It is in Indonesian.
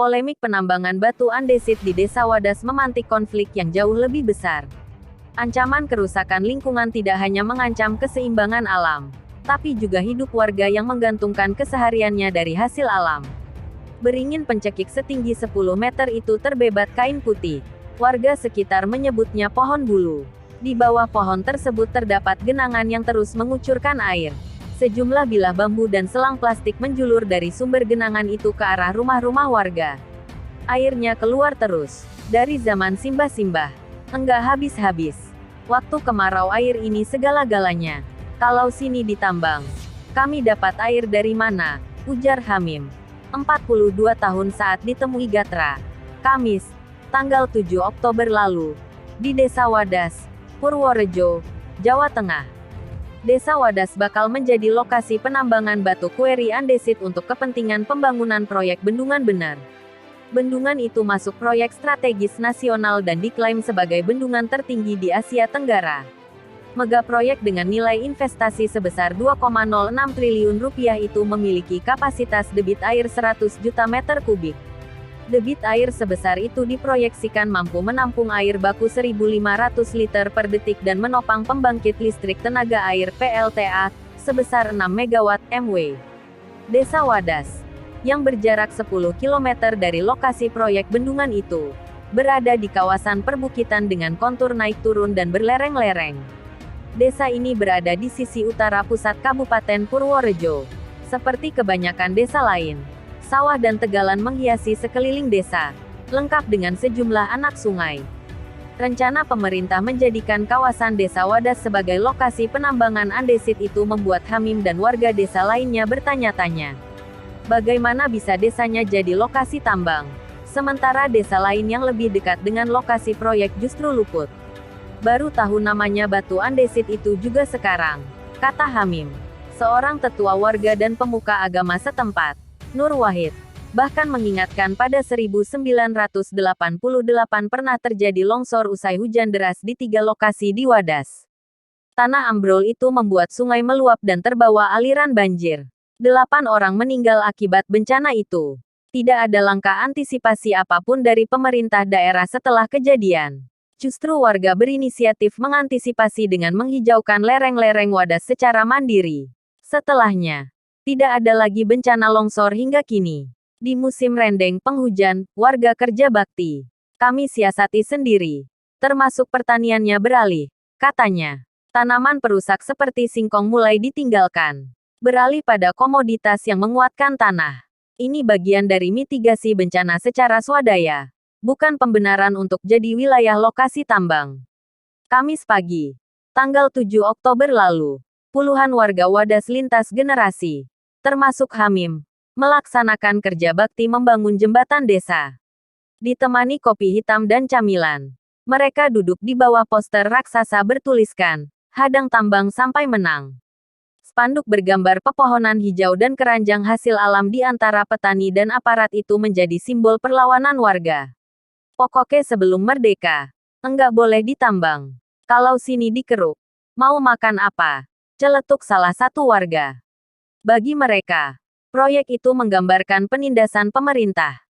Polemik penambangan batu andesit di Desa Wadas memantik konflik yang jauh lebih besar. Ancaman kerusakan lingkungan tidak hanya mengancam keseimbangan alam, tapi juga hidup warga yang menggantungkan kesehariannya dari hasil alam. Beringin pencekik setinggi 10 meter itu terbebat kain putih. Warga sekitar menyebutnya pohon bulu. Di bawah pohon tersebut terdapat genangan yang terus mengucurkan air. Sejumlah bilah bambu dan selang plastik menjulur dari sumber genangan itu ke arah rumah-rumah warga. Airnya keluar terus. Dari zaman simbah-simbah. Enggak habis-habis. Waktu kemarau air ini segala-galanya. Kalau sini ditambang, kami dapat air dari mana? Ujar Hamim. 42 tahun saat ditemui Gatra. Kamis, tanggal 7 Oktober lalu. Di Desa Wadas, Purworejo, Jawa Tengah. Desa Wadas bakal menjadi lokasi penambangan batu kueri andesit untuk kepentingan pembangunan proyek bendungan bener. Bendungan itu masuk proyek strategis nasional dan diklaim sebagai bendungan tertinggi di Asia Tenggara. Megaproyek dengan nilai investasi sebesar 2,06 triliun rupiah itu memiliki kapasitas debit air 100 juta meter kubik. Debit air sebesar itu diproyeksikan mampu menampung air baku 1.500 liter per detik dan menopang pembangkit listrik tenaga air PLTA, sebesar 6 MW MW. Desa Wadas, yang berjarak 10 km dari lokasi proyek bendungan itu, berada di kawasan perbukitan dengan kontur naik turun dan berlereng-lereng. Desa ini berada di sisi utara pusat Kabupaten Purworejo. Seperti kebanyakan desa lain, sawah dan tegalan menghiasi sekeliling desa, lengkap dengan sejumlah anak sungai. Rencana pemerintah menjadikan kawasan Desa Wadas sebagai lokasi penambangan andesit itu membuat Hamim dan warga desa lainnya bertanya-tanya. Bagaimana bisa desanya jadi lokasi tambang, sementara desa lain yang lebih dekat dengan lokasi proyek justru luput. Baru tahu namanya batu andesit itu juga sekarang, kata Hamim, seorang tetua warga dan pemuka agama setempat. Nur Wahid bahkan mengingatkan pada 1988 pernah terjadi longsor usai hujan deras di 3 lokasi di Wadas. Tanah ambrol itu membuat sungai meluap dan terbawa aliran banjir. 8 orang meninggal akibat bencana itu. Tidak ada langkah antisipasi apapun dari pemerintah daerah setelah kejadian. Justru warga berinisiatif mengantisipasi dengan menghijaukan lereng-lereng Wadas secara mandiri. Setelahnya, tidak ada lagi bencana longsor hingga kini. Di musim rendeng penghujan, warga kerja bakti. Kami siasati sendiri. Termasuk pertaniannya beralih, katanya. Tanaman perusak seperti singkong mulai ditinggalkan. Beralih pada komoditas yang menguatkan tanah. Ini bagian dari mitigasi bencana secara swadaya. Bukan pembenaran untuk jadi wilayah lokasi tambang. Kamis pagi, tanggal 7 Oktober lalu, puluhan warga Wadas lintas generasi, termasuk Hamim, melaksanakan kerja bakti membangun jembatan desa. Ditemani kopi hitam dan camilan, mereka duduk di bawah poster raksasa bertuliskan, "Hadang tambang sampai menang." Spanduk bergambar pepohonan hijau dan keranjang hasil alam di antara petani dan aparat itu menjadi simbol perlawanan warga. Pokoknya sebelum merdeka, enggak boleh ditambang. Kalau sini dikeruk, mau makan apa? Celetuk salah satu warga. Bagi mereka, proyek itu menggambarkan penindasan pemerintah.